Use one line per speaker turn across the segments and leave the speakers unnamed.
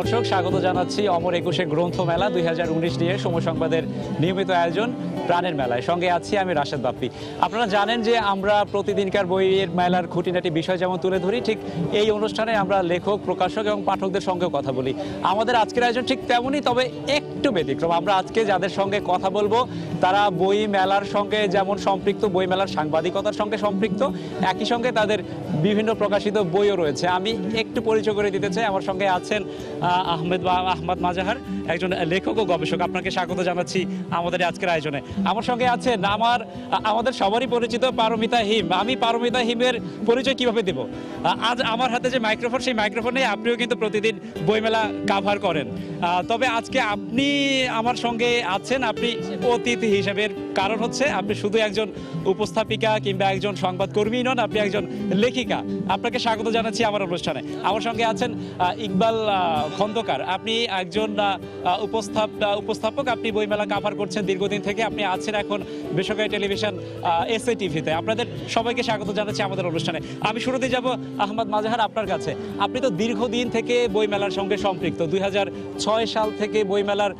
দর্শক, স্বাগত জানাচ্ছি অমর একুশে গ্রন্থমেলা 2019 নিয়ে সময় সংবাদের নিয়মিত আয়োজন প্রাণের মেলায়। সঙ্গে আছি আমি রাশেদ বাপ্পি। আপনারা জানেন যে আমরা প্রতিদিনকার বইয়ের মেলার খুঁটিনাটি বিষয় যেমন তুলে ধরি, ঠিক এই অনুষ্ঠানে আমরা লেখক, প্রকাশক এবং পাঠকদের সঙ্গেও কথা বলি। আমাদের আজকের আয়োজন ঠিক তেমনই, তবে একটু ব্যতিক্রম। আমরা আজকে যাদের সঙ্গে কথা বলবো তারা বই মেলার সঙ্গে যেমন সম্পৃক্ত, বই মেলার সাংবাদিকতার সঙ্গে সম্পৃক্ত, একই সঙ্গে তাদের বিভিন্ন প্রকাশিত বইও রয়েছে। আমি একটু পরিচয় করে দিতে চাই। আমার সঙ্গে আছেন আহমদ মাজাহার, একজন লেখক ও গবেষক। আপনাকে স্বাগত জানাচ্ছি আমাদের আজকের আয়োজনে। আমার সঙ্গে আছেন আমাদের সবারই পরিচিত পারমিতা হিম। আমি পারমিতা হিমের পরিচয় কিভাবে দেব? আজ আমার হাতে যে মাইক্রোফোন, সেই মাইক্রোফোনে আপনিও কিন্তু প্রতিদিন বইমেলা কাভার করেন, তবে আজকে আপনি আমার সঙ্গে আছেন আপনি অতিথি হিসেবের। কারণ হচ্ছে আপনি শুধু একজন উপস্থাপিকা কিংবা একজন সংবাদকর্মী নন, আপনি একজন লেখিকা। আপনাকে স্বাগত জানাচ্ছি আমার অনুষ্ঠানে। আমার সঙ্গে আছেন ইকবাল খন্দকার। আপনি একজন উপস্থাপক, আপনি বইমেলা কাভার করছেন দীর্ঘদিন থেকে। আপনি আছেন এখন বেসরকারি টেলিভিশন এসএ টিভিতে। আপনাদের সবাইকে স্বাগত জানাচ্ছি আমাদের অনুষ্ঠানে। আমি শুরুতে যাব আহমদ মাজাহার, আপনার কাছে। আপনি তো দীর্ঘদিন থেকে বইমেলার সঙ্গে সম্পৃক্ত। 2006 সাল থেকে বইমেলার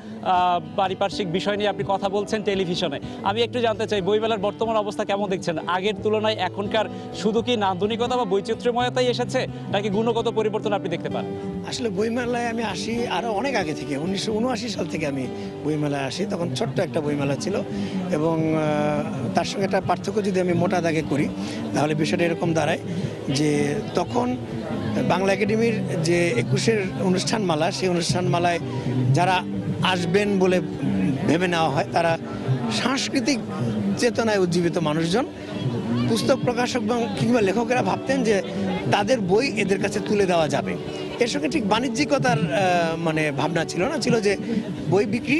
পারিপার্শ্বিক বিষয় নিয়ে আপনি কথা বলছেন টেলিভিশনে। আমি একটু জানতে চাই, বইমেলার বর্তমান অবস্থা কেমন দেখছেন? আগের তুলনায় এখনকার শুধু কি নান্দনিকতা বা বৈচিত্র্যময়তাই এসেছে, নাকি গুণগত পরিবর্তন আপনি দেখতে পান?
আসলে বইমেলায় আমি আসি আরও অনেক আগে থেকে, 1979 সাল থেকে আমি বইমেলায় আসি। তখন ছোট্ট একটা বইমেলা ছিল, এবং তার সঙ্গে একটা পার্থক্য যদি আমি মোটা দাগে করি তাহলে বিষয়টা এরকম দাঁড়ায় যে তখন বাংলা একাডেমির যে 21-এর অনুষ্ঠানমালা, সেই অনুষ্ঠানমালায় যারা আসবেন বলে ভেবে নেওয়া হয় তারা সাংস্কৃতিক চেতনায় উজ্জীবিত মানুষজন, পুস্তক প্রকাশক কিংবা লেখকেরা ভাবতেন যে তাদের বই এদের কাছে তুলে দেওয়া যাবে। এর সঙ্গে ঠিক বাণিজ্যিকতার মানে ভাবনা ছিল না, ছিল যে বই বিক্রি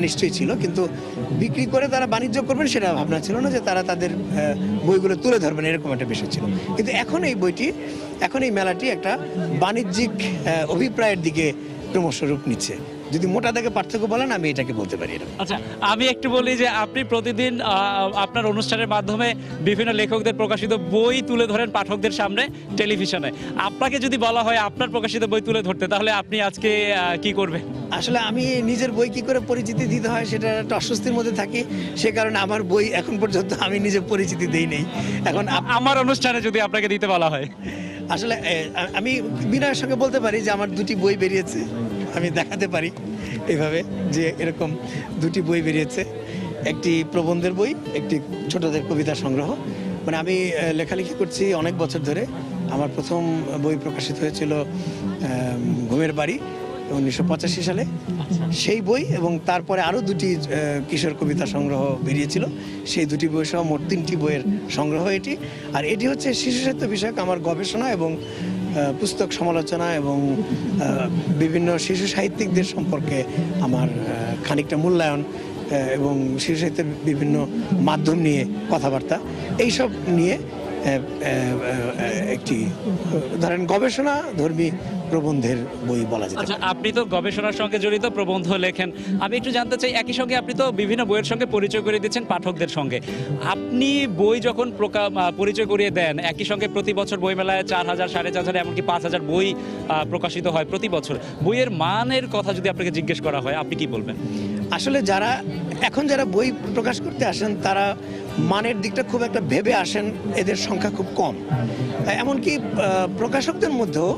নিশ্চয়ই ছিল, কিন্তু বিক্রি করে তারা বাণিজ্য করবেন সেটা ভাবনা ছিল না, যে তারা তাদের বইগুলো তুলে ধরবেন, এরকম একটা বিষয় ছিল। কিন্তু এখন এই মেলাটি একটা বাণিজ্যিক অভিপ্রায়ের দিকে ক্রমশ রূপ নিচ্ছে। যদি মোটা দাগে পার্থক্য বলেন, আমি এটাকে বলতে পারি।
আচ্ছা, আমি একটু বলি যে আপনি প্রতিদিন আপনার অনুষ্ঠানের মাধ্যমে বিভিন্ন লেখকদের প্রকাশিত বই তুলে ধরেন পাঠকদের সামনে টেলিভিশনে। আপনাকে যদি বলা হয় আপনার প্রকাশিত বই তুলে ধরতে, তাহলে আপনি আজকে কি করবেন?
আসলে আমি নিজের বই কি করে পরিচিতি দিতে হয় সেটা একটা অস্বস্তির মধ্যে থাকি। সে কারণে আমার বই এখন পর্যন্ত আমি নিজে পরিচিতি দেই নেই। এখন
আমার অনুষ্ঠানে যদি আপনাকে দিতে বলা হয়,
আসলে আমি বিনয়ের সঙ্গে বলতে পারি যে আমার 2টি বই বেরিয়েছে। আমি দেখাতে পারি এইভাবে যে এরকম 2টি বই বেরিয়েছে, একটি প্রবন্ধের বই, একটি ছোটদের কবিতা সংগ্রহ। মানে আমি লেখালেখি করছি অনেক বছর ধরে। আমার প্রথম বই প্রকাশিত হয়েছিল ঘুমের বাড়ি 1985 সালে, সেই বই, এবং তারপরে আরও 2টি কিশোর কবিতা সংগ্রহ বেরিয়েছিল। সেই 2টি বই সহ মোট 3টি বইয়ের সংগ্রহ এটি। আর এটি হচ্ছে শিশু সাহিত্য বিষয়ক আমার গবেষণা এবং পুস্তক সমালোচনা এবং বিভিন্ন শিশু সাহিত্যিকদের সম্পর্কে আমার খানিকটা মূল্যায়ন এবং শিশু সাহিত্যের বিভিন্ন মাধ্যম নিয়ে কথাবার্তা, এইসব নিয়ে একটি ধরেন গবেষণা ধর্মী প্রবন্ধের বই বলা যায়।
আচ্ছা, আপনি তো গবেষণার সঙ্গে জড়িত, প্রবন্ধ লেখেন। আমি একটু জানতে চাই, একই সঙ্গে আপনি তো বিভিন্ন বইয়ের সঙ্গে পরিচয় করে দিচ্ছেন পাঠকদের সঙ্গে। আপনি বই যখন পরিচয় করিয়ে দেন, একই সঙ্গে প্রতি বছর বইমেলায় 4000, 4500, এমনকি 5000 বই প্রকাশিত হয় প্রতি বছর। বইয়ের মানের কথা যদি আপনাকে জিজ্ঞেস করা হয়, আপনি কি বলবেন?
আসলে যারা বই প্রকাশ করতে আসেন তারা মানের দিকটা খুব একটা ভেবে আসেন, এদের সংখ্যা খুব কম। এমনকি প্রকাশকদের মধ্যেও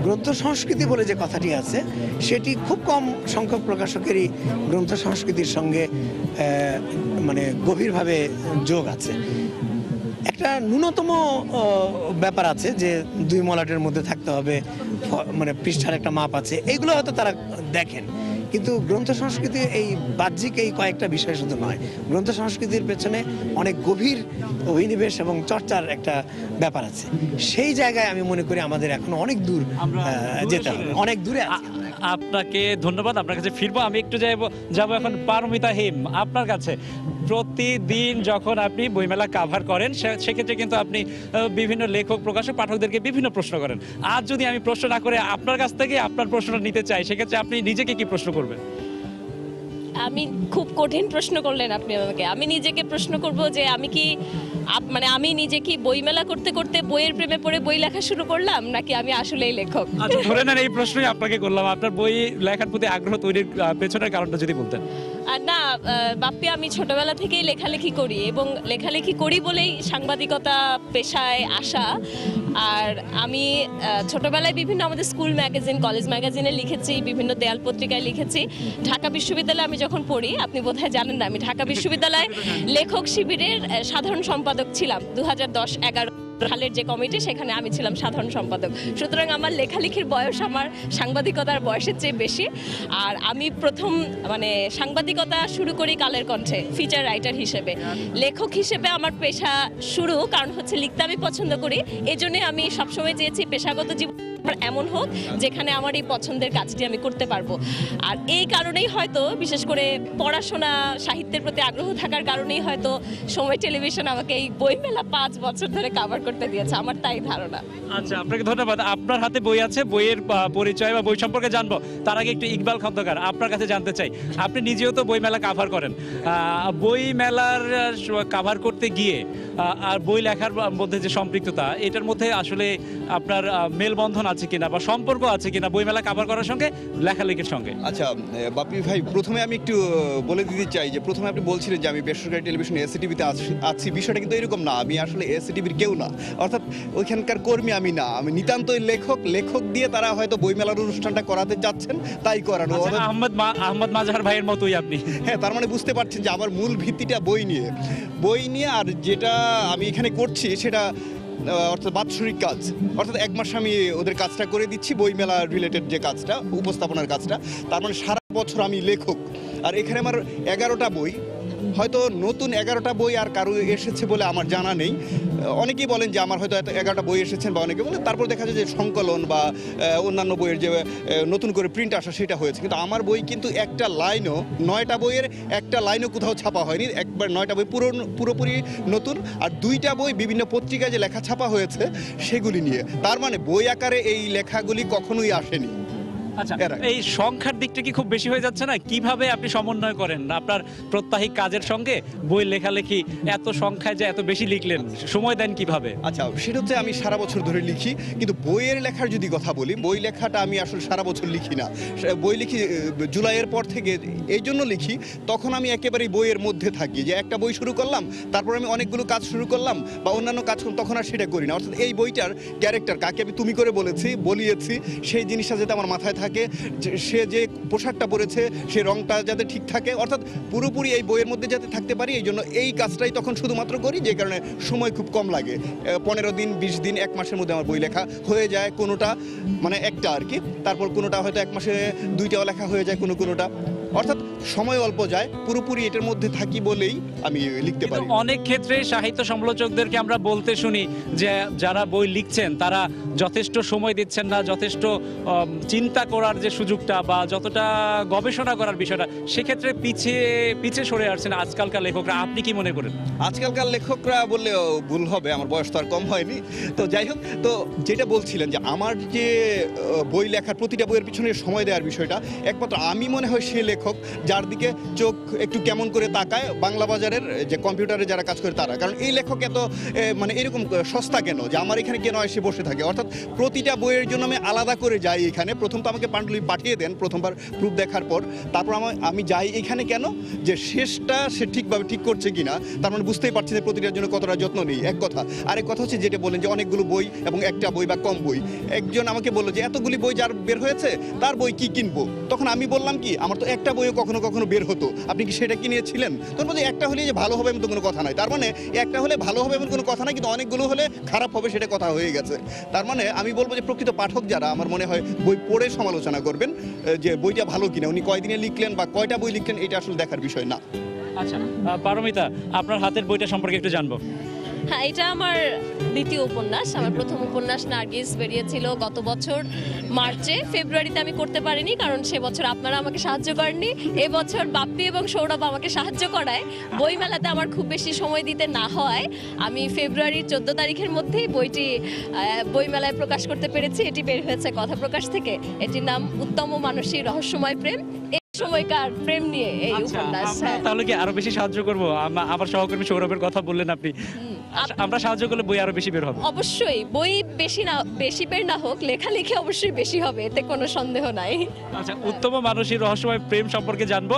গ্রন্থ সংস্কৃতি বলে যে কথাটি আছে, সেটি খুব কম সংখ্যক প্রকাশকেরই গ্রন্থ সংস্কৃতির সঙ্গে মানে গভীরভাবে যোগ আছে। একটা ন্যূনতম ব্যাপার আছে যে 2 মলাটের মধ্যে থাকতে হবে, মানে পৃষ্ঠার একটা মাপ আছে, এইগুলো হয়তো তারা দেখেন। কিন্তু গ্রন্থ সংস্কৃতি এই বাহ্যিক এই কয়েকটা বিষয় শুধু নয়, গ্রন্থ সংস্কৃতির পেছনে অনেক গভীর অভিনিবেশ এবং চর্চার একটা ব্যাপার আছে। সেই জায়গায় আমি মনে করি আমাদের এখন অনেক দূর যেতে হবে, অনেক দূরে আছে।
আপনাকে ধন্যবাদ, আপনার কাছে ফিরবো। আমি একটু যাবো এখন পারমিতা হিম, আপনার কাছে। প্রতিদিন যখন আপনি বইমেলা কাভার করেন, সেক্ষেত্রে কিন্তু আপনি বিভিন্ন লেখক, প্রকাশক, পাঠকদেরকে বিভিন্ন প্রশ্ন করেন। আজ যদি আমি প্রশ্ন না করে আপনার কাছ থেকে আপনার প্রশ্নটা নিতে চাই, সেক্ষেত্রে আপনি নিজেকে কি প্রশ্ন করবেন?
আমি খুব কঠিন প্রশ্ন করলেন আপনি আমাকে। আমি নিজেকে প্রশ্ন করব যে আমি কি মানে আমি নিজে কি বইমেলা করতে করতে বইয়ের প্রেমে পড়ে বই লেখা শুরু করলাম, নাকি আমি আসলেই লেখক?
আচ্ছা, ধরে নেন এই প্রশ্নই আপনাকে করলাম, আপনার বই লেখার প্রতি আগ্রহ তৈরির পেছনের কারণটা যদি বলতেন।
আর না, বাপ্পি, আমি ছোটবেলা থেকেই লেখালেখি করি এবং লেখালেখি করি বলেই সাংবাদিকতা পেশায় আসা। আর আমি ছোটবেলায় বিভিন্ন আমাদের স্কুল ম্যাগাজিন, কলেজ ম্যাগাজিনে লিখেছি, বিভিন্ন দেয়াল পত্রিকায় লিখেছি। ঢাকা বিশ্ববিদ্যালয়ে আমি যখন পড়ি, আপনি বোধহয় জানেন না, আমি ঢাকা বিশ্ববিদ্যালয়ে লেখক শিবিরের সাধারণ সম্পাদক ছিলাম। 2010-11 সালের যে কমিটি, সেখানে আমি ছিলাম সাধারণ সম্পাদক। সুতরাং আমার লেখালেখির বয়স আমার সাংবাদিকতার বয়সের চেয়ে বেশি। আর আমি প্রথম মানে সাংবাদিকতা শুরু করি কালের কণ্ঠে ফিচার রাইটার হিসেবে। লেখক হিসেবে আমার পেশা শুরু, কারণ হচ্ছে লিখতে আমি পছন্দ করি। এই জন্যে আমি সবসময় চেয়েছি পেশাগত জীবন আমার এমন হোক যেখানে আমার এই পছন্দের কাজটি আমি করতে পারবো। আর এই কারণেই হয়তো, বিশেষ করে পড়াশোনা সাহিত্যের প্রতি আগ্রহ থাকার কারণেই হয়তো সময় টেলিভিশন আমাকে এই বইমেলা 5 বছর ধরে কভার করতে দিয়েছে, আমার তাই ধারণা।
আচ্ছা, আপনাকে ধন্যবাদ। আপনার হাতে বই আছে, বইয়ের পরিচয় বা বই সম্পর্কে জানবো। তার আগে একটু ইকবাল খন্দকার, আপনার কাছে জানতে চাই, আপনি নিজেও তো বই মেলা কাভার করেন। বই মেলার কাভার করতে গিয়ে আর বই লেখার মধ্যে যে সম্পৃক্ততা, এটার মধ্যে আসলে আপনার মেলবন্ধন আছে কিনা বা সম্পর্ক আছে কিনা বইমেলা কাভার করার সঙ্গে লেখালেখির সঙ্গে?
আচ্ছা বাপি ভাই, প্রথমে আমি একটু বলে দিতে চাই যে প্রথমে আপনি বলছিলেন যে আমি বেসরকারি টেলিভিশন এসিটিভিতে আছি। বিষয়টা কিন্তু এরকম না। আমি আসলে এসিটিভির কেউ না, অর্থাৎ ওইখানকার কর্মী আমি না। আমি নিতান্তই লেখক দিয়ে তারা হয়তো বইমেলার অনুষ্ঠানটা করাতে চাচ্ছেন, তাই করানো।
আচ্ছা, আহমদ মাজহার ভাইয়ের মতোই আপনি।
হ্যাঁ, তার মানে বুঝতে পারছেন যে আমার মূল ভিত্তিটা বই নিয়ে। আর যেটা আমি এখানে করছি সেটা অর্থাৎ বাৎসরিক কাজ, অর্থাৎ 1 মাস আমি ওদের কাজটা করে দিচ্ছি, বইমেলা রিলেটেড যে কাজটা, উপস্থাপনার কাজটা। তার মানে সারা বছর আমি লেখক। আর এখানে আমার 11টা বই, হয়তো নতুন 11টা বই আর কারো এসেছে বলে আমার জানা নেই। অনেকেই বলেন যে আমার হয়তো 11টা বই এসেছেন, বা অনেকে বলে তারপর দেখা যায় যে সংকলন বা অন্যান্য বইয়ের যে নতুন করে প্রিন্ট আসা সেটা হয়েছে। কিন্তু আমার বই কিন্তু একটা লাইনও, 9টা বইয়ের একটা লাইনও কোথাও ছাপা হয়নি। একবার 9টা বই পুরোপুরি নতুন, আর 2টা বই বিভিন্ন পত্রিকায় যে লেখা ছাপা হয়েছে সেগুলি নিয়ে। তার মানে বই আকারে এই লেখাগুলি কখনোই আসেনি।
আচ্ছা, এই সংখ্যার দিকটা কি খুব বেশি হয়ে যাচ্ছে না? কিভাবে আপনি সমন্বয় করেন আপনার প্রত্যাহিক কাজের সঙ্গে বই লেখালেখি? এত সংখ্যায় যে এত বেশি লিখলেন, সময় দেন কিভাবে?
আচ্ছা, সেটা হচ্ছে আমি সারা বছর ধরে লিখি, কিন্তু বইয়ের লেখার যদি কথা বলি, বই লেখাটা আমি আসলে সারা বছর লিখি না। বই লিখি জুলাইয়ের পর থেকে। এই জন্য লিখি, তখন আমি একেবারেই বইয়ের মধ্যে থাকি, যে একটা বই শুরু করলাম, তারপর আমি অনেকগুলো কাজ শুরু করলাম বা অন্যান্য কাজ করলাম, তখন আর সেটা করি না। অর্থাৎ এই বইটার ক্যারেক্টার, কাকে আমি তুমি করে বলিয়েছি, সেই জিনিসটা যাতে আমার মাথায় থাকে, সে যে পোশাকটা পরেছে সে রংটা যাতে ঠিক থাকে, অর্থাৎ পুরোপুরি এই বইয়ের মধ্যে যাতে থাকতে পারি। এই জন্য এই কাজটাই তখন শুধুমাত্র করি, যে কারণে সময় খুব কম লাগে। 15 দিন, 20 দিন, 1 মাসের মধ্যে আমার বই লেখা হয়ে যায়। কোনোটা মানে একটা আর কি, তারপর কোনোটা হয়তো 1 মাসে 2টাও লেখা হয়ে যায় কোনোটা। অর্থাৎ সময় অল্প যায়, পুরোপুরি এটার মধ্যে থাকি বলেই আমি লিখতে পারি।
অনেক ক্ষেত্রে সাহিত্য সমালোচকদেরকে আমরা বলতে শুনি যে যারা বই লিখছেন তারা যথেষ্ট সময় দিচ্ছেন না, যথেষ্ট চিন্তা করার যে সুযোগটা বা যতটা গবেষণা করার বিষয়টা, সেক্ষেত্রে পিছিয়ে সরে আসছেন আজকালকার লেখকরা। আপনি কি মনে করেন?
আজকালকার লেখকরা বললেও ভুল হবে, আমার বয়স তো আর কম হয়নি। তো যাই হোক, তো যেটা বলছিলেন যে আমার যে বই লেখার, প্রতিটা বইয়ের পিছনে সময় দেওয়ার বিষয়টা, একমাত্র আমি মনে হয় সে লেখক যার দিকে চোখ একটু কেমন করে তাকায় বাংলা বাজারের যে কম্পিউটারে যারা কাজ করে তারা। কারণ এই লেখক এত মানে এরকম সস্তা কেন যে আমার এখানে কেন এসে বসে থাকে? অর্থাৎ প্রতিটা বইয়ের জন্য আমি আলাদা করে যাই এখানে। প্রথম তো আমাকে পাণ্ডুলিপি পাঠিয়ে দেন প্রথমবার প্রুফ দেখার পর, তারপর আমি যাই এখানে কেন, যে শেষটা সে ঠিকভাবে ঠিক করছে কিনা। তার মানে বুঝতেই পারছি যে প্রতিটার জন্য কতটা যত্ন নেই, এক কথা। আরেক কথা হচ্ছে যেটা বলেন যে অনেকগুলো বই এবং একটা বই বা কম বই। একজন আমাকে বললো যে এতগুলি বই যার বের হয়েছে তার বই কি কিনবো? তখন আমি বললাম কি, আমার তো একটা বইও কখনো বের হতো, আপনি কি সেটা কিনেছিলেন? তখন বলছে একটা হলে যে ভালো হবে এমন তো কোনো কথা নাই। তার মানে একটা হলে ভালো হবে এমন কোনো কথা নাই, কিন্তু অনেকগুলো হলে খারাপ হবে সেটা কথা হয়ে গেছে। তার মানে আমি বলবো যে প্রকৃত পাঠক যারা, আমার মনে হয় বই পড়ে সমালোচনা করবেন যে বইটা ভালো কিনা, উনি কয়দিনে লিখলেন বা কয়টা বই লিখলেন, এটা আসলে দেখার বিষয় না।
আচ্ছা, পারমিতা, আপনার হাতের বইটা সম্পর্কে একটু জানবো।
হ্যাঁ, এটা আমার দ্বিতীয় উপন্যাস। আমার প্রথম উপন্যাস নার্গিস বেরিয়েছিল গত বছর মার্চে। ফেব্রুয়ারিতে আমি করতে পারিনি, কারণ সে বছর আপনারা আমাকে সাহায্য করেননি। এবছর বাপ্পি এবং সৌরভ আমাকে সাহায্য করায় বইমেলাতে আমার খুব বেশি সময় দিতে না হয় আমি ফেব্রুয়ারির 14 তারিখের মধ্যেই বইটি বইমেলায় প্রকাশ করতে পেরেছি। এটি বের হয়েছে কথা প্রকাশ থেকে। এটির নাম উত্তম মানসী রহস্যময় প্রেম। সময়কার প্রেম নিয়ে এই
আচ্ছা,
উপন্যাস।
আমরা
হ্যাঁ।
তাহলে কি আরো বেশি সাহায্য করবো? আমার সহকর্মী সৌরভের কথা বললেন আপনি, আমরা সাহায্য করলে বই আরো বেশি বের হবে।
অবশ্যই বই বেশি বের না হোক, লেখালেখি অবশ্যই বেশি হবে, এতে কোনো সন্দেহ নাই।
আচ্ছা, উত্তম মানসী রহস্যময় প্রেম সম্পর্কে জানবো।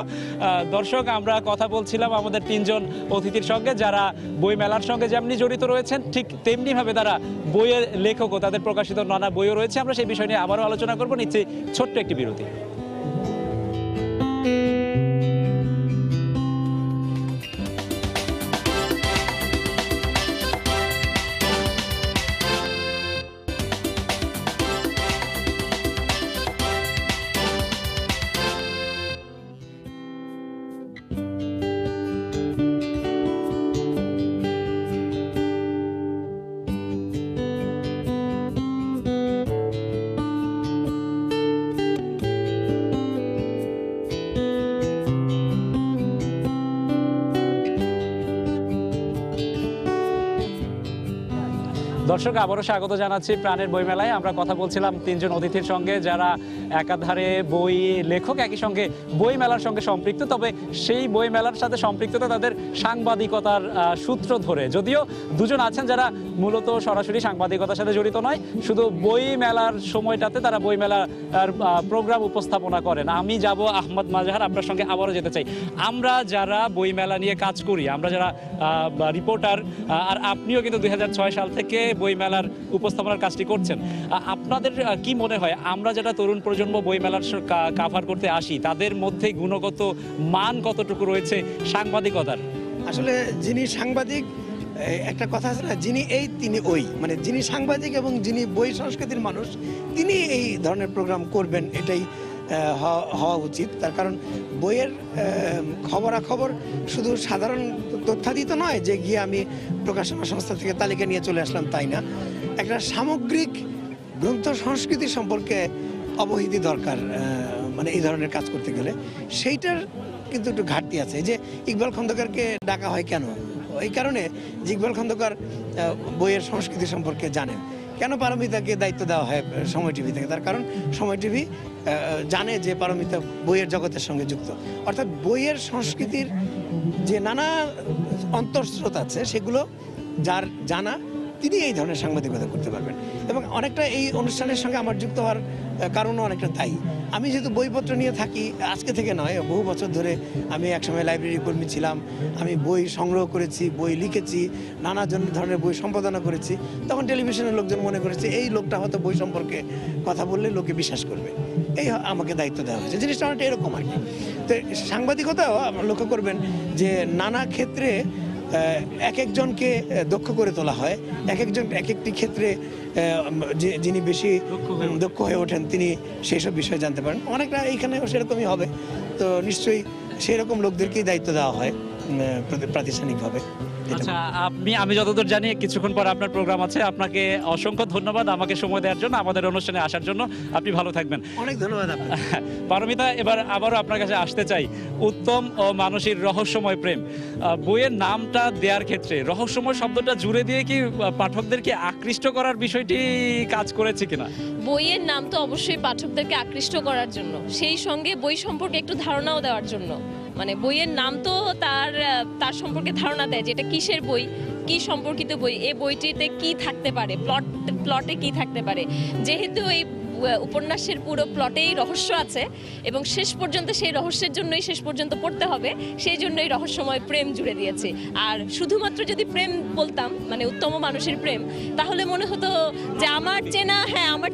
দর্শক, আমরা কথা বলছিলাম আমাদের তিনজন অতিথির সঙ্গে যারা বই মেলার সঙ্গে যেমনি জড়িত রয়েছেন, ঠিক তেমনি ভাবে তারা বইয়ের লেখকও, তাদের প্রকাশিত নানা বইও রয়েছে। আমরা সেই বিষয় নিয়ে আবারও আলোচনা করবো। নিচ্ছি ছোট্ট একটি বিরতি। দর্শক, আবারও স্বাগত জানাচ্ছি প্রাণের বইমেলায়। আমরা কথা বলছিলাম তিনজন অতিথির সঙ্গে যারা একাধারে বই লেখক, একই সঙ্গে বই মেলার সঙ্গে সম্পৃক্ত। তবে সেই বই মেলার সাথে সম্পৃক্ততা তাদের সাংবাদিকতার সূত্র ধরে, যদিও দুজন আছেন যারা মূলত সরাসরি সাংবাদিকতার সাথে জড়িত নয়, শুধু বই মেলার সময়টাতে তারা বই মেলার প্রোগ্রাম উপস্থাপনা করেন। আমি যাব আহমদ মাজহার, আপনার সঙ্গে আবারও যেতে চাই। আমরা যারা বই মেলা নিয়ে কাজ করি, আমরা যারা রিপোর্টার, আর আপনিও কিন্তু 2006 সাল থেকে বই মেলার উপস্থাপনার কাজটি করছেন, আপনাদের কি মনে হয় আমরা যারা তরুণ প্রজন্ম বই মেলার কাভার করতে আসি, তাদের মধ্যে গুণগত মান কতটুকু রয়েছে সাংবাদিকতার?
আসলে যিনি সাংবাদিক, একটা কথা আছে না, যিনি এই তিনি ওই, মানে যিনি সাংবাদিক এবং যিনি বই সংস্কৃতির মানুষ, তিনি এই ধরনের প্রোগ্রাম করবেন, এটাই হওয়া উচিত। তার কারণ বইয়ের খবরাখবর শুধু সাধারণ তথ্যাদিত নয় যে গিয়ে আমি প্রকাশনা সংস্থা থেকে তালিকা নিয়ে চলে আসলাম, তাই না। একটা সামগ্রিক গ্রন্থ সংস্কৃতি সম্পর্কে অবহিতি দরকার, মানে এই ধরনের কাজ করতে গেলে সেইটার কিন্তু একটু ঘাটতি আছে। যে ইকবাল খন্দকারকে ডাকা হয় কেন? এই কারণে যে ইকবাল খন্দকার বইয়ের সংস্কৃতি সম্পর্কে জানেন। কেন পারমিতাকে দায়িত্ব দেওয়া হয় সময় টিভি থেকে? তার কারণ সময় টিভি জানে যে পারমিতা বইয়ের জগতের সঙ্গে যুক্ত। অর্থাৎ বইয়ের সংস্কৃতির যে নানা অন্তঃস্রোত আছে সেগুলো যার জানা, তিনি এই ধরনের সাংবাদিকতা করতে পারবেন। এবং অনেকটা এই অনুষ্ঠানের সঙ্গে আমার যুক্ত হওয়ার কারণও অনেকটা তাই। আমি যেহেতু বইপত্র নিয়ে থাকি, আজকে থেকে নয়, বহু বছর ধরে আমি একসময় লাইব্রেরি কর্মী ছিলাম, আমি বই সংগ্রহ করেছি, বই লিখেছি, নানা ধরনের বই সম্পাদনা করেছি। তখন টেলিভিশনের লোকজন মনে করেছে এই লোকটা হয়তো বই সম্পর্কে কথা বললে লোকে বিশ্বাস করবে, এই আমাকে দায়িত্ব দেওয়া হয়েছে। জিনিসটা অনেকটা এরকম আর কি। তো সাংবাদিকতাও লক্ষ্য করবেন যে নানা ক্ষেত্রে এক একজনকে দক্ষ করে তোলা হয়, এক একটি ক্ষেত্রে যিনি বেশি দক্ষ হয়ে ওঠেন তিনি সেই সব বিষয়ে জানতে পারেন। অনেকটা এইখানেও সেরকমই হবে। তো নিশ্চয়ই সেই রকম লোকদেরকেই দায়িত্ব দেওয়া হয় প্রাতিষ্ঠানিকভাবে।
আচ্ছা, আমি যতদূর জানি কিছুক্ষণ পর আপনার প্রোগ্রাম আছে। আপনাকে অসংখ্য ধন্যবাদ আমাকে সময় দেওয়ার জন্য, আমাদের অনুষ্ঠানে আসার জন্য। আপনি ভালো থাকবেন।
অনেক ধন্যবাদ আপনাকে।
পারমিতা, এবার আবারও আপনার কাছে আসতে চাই। উত্তম ও মানসীর রহস্যময় প্রেম বইয়ের নামটা দেওয়ার ক্ষেত্রে রহস্যময় শব্দটা জুড়ে দিয়ে কি পাঠকদেরকে আকৃষ্ট করার বিষয়টি কাজ করেছে কিনা?
বইয়ের নাম তো অবশ্যই পাঠকদেরকে আকৃষ্ট করার জন্য, সেই সঙ্গে বই সম্পর্কে একটু ধারণাও দেওয়ার জন্য। মানে বইয়ের নাম তো তার সম্পর্কে ধারণা দেয় যে এটা কিসের বই, কি সম্পর্কিত বই, এই বইটিতে কি থাকতে পারে, প্লটে কি থাকতে পারে। যেহেতু এই উপন্যাসের পুরো প্লটেই রহস্য আছে এবং শেষ পর্যন্ত সেই রহস্যের জন্যই শেষ পর্যন্ত পড়তে হবে, সেই জন্যই রহস্যময় প্রেম জুড়ে দিয়েছি। আর শুধুমাত্র যদি প্রেম বলতাম, মানে উত্তম মানুষের প্রেম, তাহলে মনে হতো যে আমার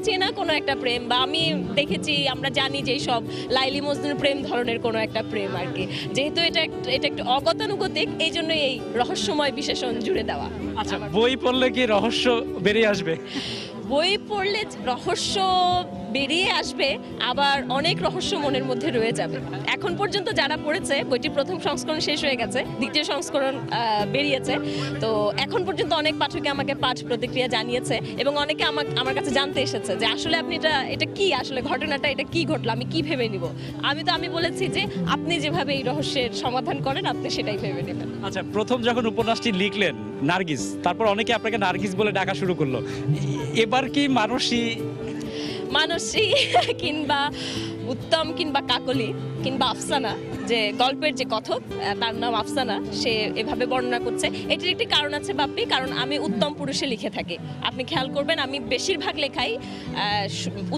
চেনা কোনো একটা প্রেম, বা আমি দেখেছি, আমরা জানি যে সব লাইলি মজনুর প্রেম ধরনের কোনো একটা প্রেম আর কি। যেহেতু এটা একটু অগতানুগতিক, এই জন্যই এই রহস্যময় বিশেষণ জুড়ে দেওয়া।
আচ্ছা, বই পড়লে কি রহস্য বেরিয়ে আসবে?
বই পড়লে রহস্য বেরিয়ে আসবে, আবার অনেক রহস্য মনের মধ্যে রয়ে যাবে। এখন পর্যন্ত যারা পড়েছে, বইটির প্রথম সংস্করণ শেষ হয়ে গেছে, দ্বিতীয় সংস্করণ বেরিয়েছে। তো এখন পর্যন্ত অনেক পাঠকে আমাকে পাঠ প্রতিক্রিয়া জানিয়েছে এবং অনেকে আমার কাছে জানতে এসেছে যে আসলে আপনি এটা কি, আসলে ঘটনাটা এটা কি ঘটলো, আমি কি ভেবে নিব। আমি বলেছি যে আপনি যেভাবে এই রহস্যের সমাধান করেন, আপনি সেটাই ভেবে নেবেন।
আচ্ছা, প্রথম যখন উপন্যাসটি লিখলেন নার্গিস, তারপর অনেকে আপনাকে নার্গিস বলে ডাকা শুরু করলো, এবার কি মানসী
কিংবা উত্তম কিংবা কাকলি কিংবা আফসানা, যে গল্পের যে কথক তার নাম আফসানা, সে এভাবে বর্ণনা করছে। এটির একটি কারণ আছে বাপ্পি, কারণ আমি উত্তম পুরুষে লিখে থাকি। আপনি খেয়াল করবেন আমি বেশিরভাগ লেখাই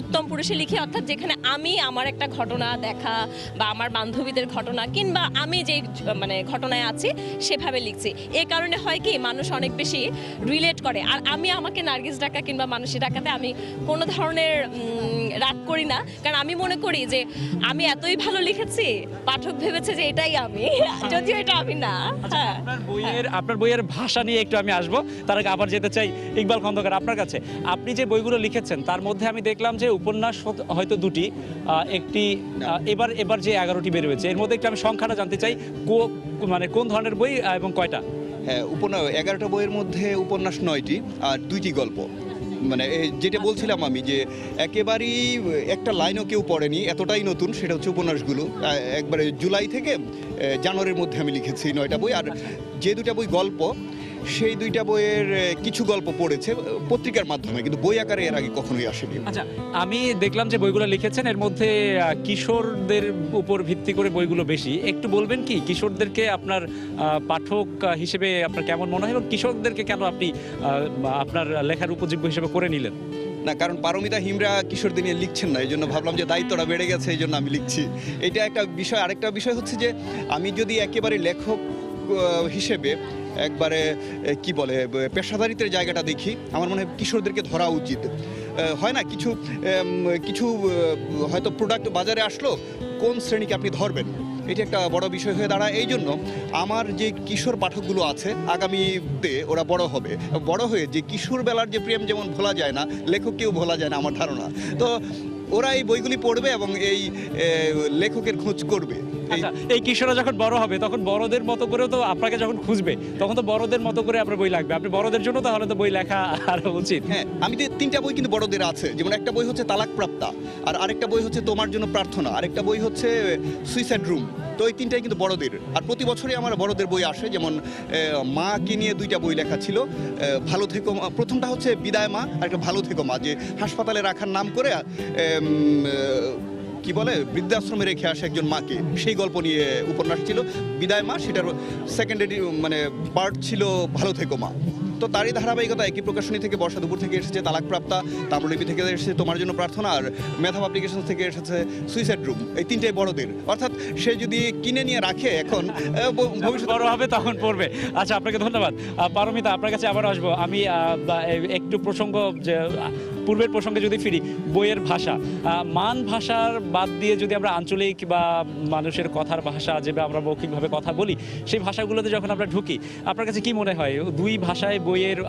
উত্তম পুরুষে লিখি, অর্থাৎ যেখানে আমি আমার একটা ঘটনা দেখা বা আমার বান্ধবীদের ঘটনা কিংবা আমি যে মানে ঘটনায় আছি সেভাবে লিখছি। এ কারণে হয় কি মানুষ অনেক বেশি রিলেট করে। আর আমি আমাকে নার্গিস ডাকা কিংবা মানসী ডাকাতে আমি কোনো ধরনের রাগ করি না, কারণ আমি মনে করি যে আমি এতই ভালো লিখেছি পাঠক ভেবেছে যে এটাই আমি, যদিও এটা আমি না। হ্যাঁ,
আপনার বইয়ের ভাষা নিয়ে একটু আমি আসবো, তার আগে আবার যেতে চাই ইকবাল খন্দকার আপনার কাছে। আপনি যে বইগুলো লিখেছেন তার মধ্যে আমি দেখলাম যে উপন্যাস হয়তো দুটি, একটি এবার যে 11টি বের হয়েছে, এর মধ্যে একটু আমি সংখ্যাটা জানতে চাই, মানে কোন ধরনের বই এবং কয়টা?
হ্যাঁ, 11টা বইয়ের মধ্যে উপন্যাস 9টি আর 2টি গল্প। মানে যেটা বলছিলাম আমি যে একেবারেই একটা লাইনও কেউ পড়েনি, এতটাই নতুন। সেটা হচ্ছে উপন্যাসগুলো একবারে জুলাই থেকে জানুয়ারির মধ্যে আমি লিখেছি 9টা বই। আর যে 2টা বই গল্প, সেই 2টা বইয়ের কিছু গল্প পড়েছে পত্রিকার মাধ্যমে, কিন্তু বই আকারে এর আগে কখনোই আসেনি।
আচ্ছা, আমি দেখলাম যে বইগুলো লিখেছেন এর মধ্যে কিশোরদের উপর ভিত্তি করে বইগুলো বেশি। একটু বলবেন কি কিশোরদেরকে আপনার পাঠক হিসেবে আপনার কেমন মনে হয়, এবং কিশোরদেরকে কেন আপনি আপনার লেখার উপযোগ্য হিসেবে করে নিলেন?
না, কারণ পারমিতা হিমরা কিশোরদের নিয়ে লিখছেন না, এই জন্য ভাবলাম যে দায়িত্বটা বেড়ে গেছে, এই জন্য আমি লিখছি। এটা একটা বিষয়। আরেকটা বিষয় হচ্ছে যে আমি যদি একেবারে লেখক হিসেবে একবারে কি বলে পেশাদারিত্বের জায়গাটা দেখি, আমার মনে হয় কিশোরদেরকে ধরা উচিত। হয় না, কিছু কিছু হয়তো প্রোডাক্ট বাজারে আসলো, কোন শ্রেণীকে আপনি ধরবেন, এটা একটা বড় বিষয় হয়ে দাঁড়ায়। এই জন্য আমার যে কিশোর পাঠকগুলো আছে আগামীতে ওরা বড় হয়ে যে কিশোর বেলার যে প্রেম যেমন ভোলা যায় না, লেখককেও ভোলা যায় না আমার ধারণা। তো ওরা এই বইগুলি পড়বে এবং এই লেখকের খোঁজ করবে।
আচ্ছা, এই কিশোররা যখন বড় হবে তখন বড়দের মতো করেও তো আপনাকে যখন খুঁজবে, তখন তো বড়দের মতো করে আপনার বই লাগবে। আপনি বড়দের জন্য তাহলে তো বই লেখা আরো উচিত।
হ্যাঁ, আমি 3টা বই কিন্তু বড়দের আছে। যেমন একটা বই হচ্ছে তালাক প্রাপ্তা, আর আরেকটা বই হচ্ছে তোমার জন্য প্রার্থনা, আরেকটা বই হচ্ছে সুইসাইড রুম। তো এই 3টাই কিন্তু বড়দের। আর প্রতি বছরই আমার বড়দের বই আসে। যেমন মাকে নিয়ে 2টা বই লেখা ছিল, ভালো থেকো। প্রথমটা হচ্ছে বিদায় মা, আর একটা ভালো থেকো মা, যে হাসপাতালে রাখার নাম করে কি বলে বৃদ্ধাশ্রমে রেখে আসে একজন মাকে, সেই গল্প নিয়ে উপন্যাস ছিল বিদায় মা। সেটার সেকেন্ডারি মানে পার্ট ছিল ভালো থেকো মা। তো তারই ধারাবাহিকতা একই প্রকাশনী থেকে বর্ষা দুপুর থেকে এসেছে তালাক প্রাপ্তা, তাম্রলিপি থেকে এসেছে তোমার জন্য প্রার্থনা, আর মেধা পাবলিকেশন থেকে এসেছে সুইসাইড রুম। এই 3টাই বড়দের। অর্থাৎ সে যদি কিনে নিয়ে রাখে এখন, ভবিষ্যতে
বড় হবে তখন পড়বে। আচ্ছা, আপনাকে ধন্যবাদ। পারমিতা, আপনার কাছে আবার আসবো আমি। একটু প্রসঙ্গ যে পূর্বের প্রসঙ্গে যদি ফিরি, বইয়ের ভাষা, মান ভাষার বাদ দিয়ে যদি আমরা আঞ্চলিক বা মানুষের কথার ভাষা, যেভাবে আমরা মৌখিকভাবে কথা বলি, সেই ভাষাগুলোতে যখন আমরা ঢুকি, আপনার কাছে কি মনে হয় দুই ভাষায় বইয়ের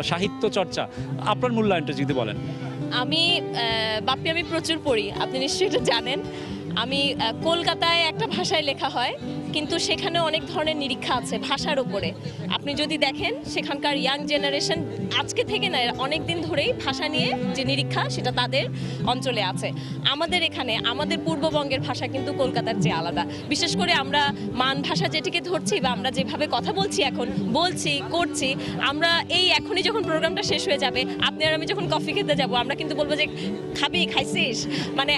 সাহিত্য চর্চা, আপনার মূল্যায়নটা যদি বলেন?
আমি বাপ্পি আমি প্রচুর পড়ি, আপনি নিশ্চয়ই এটা জানেন। আমি কলকাতায় একটা ভাষায় লেখা হয়, কিন্তু সেখানে অনেক ধরনের নিরীক্ষা আছে ভাষার উপরে। আপনি যদি দেখেন সেখানকার ইয়াং জেনারেশন আজকে থেকে না, অনেক দিন ধরেই ভাষা নিয়ে যে নিরীক্ষা সেটা তাদের অঞ্চলে আছে। আমাদের এখানে আমাদের পূর্ববঙ্গের ভাষা কিন্তু কলকাতার চেয়ে আলাদা। বিশেষ করে আমরা মান ভাষা যেটিকে ধরছি বা আমরা যেভাবে কথা বলছি, এখন বলছি করছি, আমরা এই এখনই যখন প্রোগ্রামটা শেষ হয়ে যাবে, আপনি আর আমি যখন কফি খেতে যাব, আমরা কিন্তু বলবো যে খাইছিস। মানে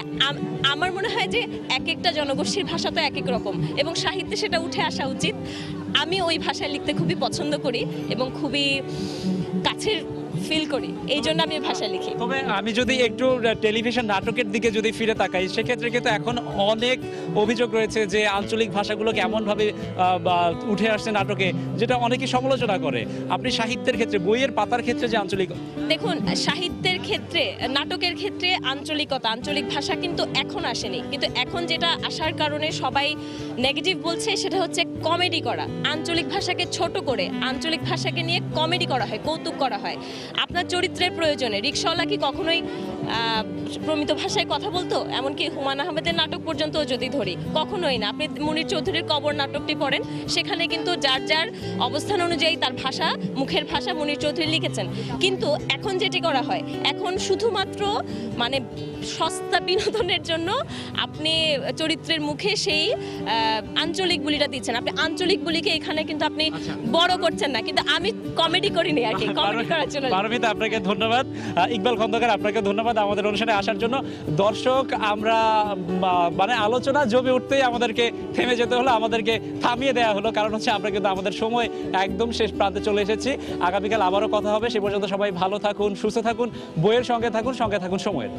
আমার মনে হয় যে এক একটা জনগোষ্ঠীর ভাষা তো এক এক রকম, এবং সাহিত্যে সেটা উঠে আসা উচিত। আমি ওই ভাষায় লিখতে খুবই পছন্দ করি এবং খুবই কাছের ফিল করি, এই জন্য আমি ভাষা লিখি।
তবে আমি যদি একটু টেলিভিশন নাটকের দিকে যদি ফিরে তাকাই, সেক্ষেত্রে কিন্তু এখন অনেক অভিযোগ রয়েছে যে আঞ্চলিক ভাষাগুলোকে এমনভাবে উঠে আসছে নাটকে, যেটা অনেকে সমালোচনা করে। আপনি সাহিত্যের ক্ষেত্রে, বইয়ের পাতার ক্ষেত্রে যে আঞ্চলিক,
দেখুন সাহিত্যের ক্ষেত্রে, নাটকের ক্ষেত্রে আঞ্চলিক ভাষা কিন্তু এখন আসেনি, কিন্তু এখন যেটা আসার কারণে সবাই নেগেটিভ বলছে সেটা হচ্ছে কমেডি করা। আঞ্চলিক ভাষাকে ছোট করে আঞ্চলিক ভাষাকে নিয়ে কমেডি করা হয়, কৌতুক করা হয়। আপনার চরিত্রের প্রয়োজনে রিকশাওয়ালা কি কখনোই প্রমিত ভাষায় কথা বলতো? এমনকি হুমায়ুন আহমেদের নাটক পর্যন্ত যদি ধরি, কখনোই না। আপনি মুনীর চৌধুরীর কবর নাটকটি পড়েন, সেখানে কিন্তু যার যার অবস্থান অনুযায়ী তার ভাষা, মুখের ভাষা মুনীর চৌধুরী লিখেছেন। কিন্তু এখন যেটি করা হয়, এখন শুধুমাত্র মানে সস্তা বিনোদনের জন্য আপনি চরিত্রের মুখে সেই আঞ্চলিক বুলিটা দিচ্ছেন। আপনি আঞ্চলিক বলিকে এখানে কিন্তু আপনি বড় করছেন না, কিন্তু আমি কমেডি করিনি আর কি, কমেডি করার জন্য।
পারমিতা, আপনাকে ধন্যবাদ। ইকবাল খন্দকার, আপনাকে ধন্যবাদ আমাদের অনুষ্ঠানে আসার জন্য। দর্শক, আমরা মানে আলোচনা জমে উঠতেই আমাদেরকে থেমে যেতে হলো, আমাদেরকে থামিয়ে দেওয়া হলো, কারণ হচ্ছে আমরা কিন্তু আমাদের সময় একদম শেষ প্রান্তে চলে এসেছি। আগামীকাল আবারও কথা হবে, সে পর্যন্ত সবাই ভালো থাকুন, সুস্থ থাকুন, বইয়ের সঙ্গে থাকুন, সঙ্গে থাকুন সময়ের।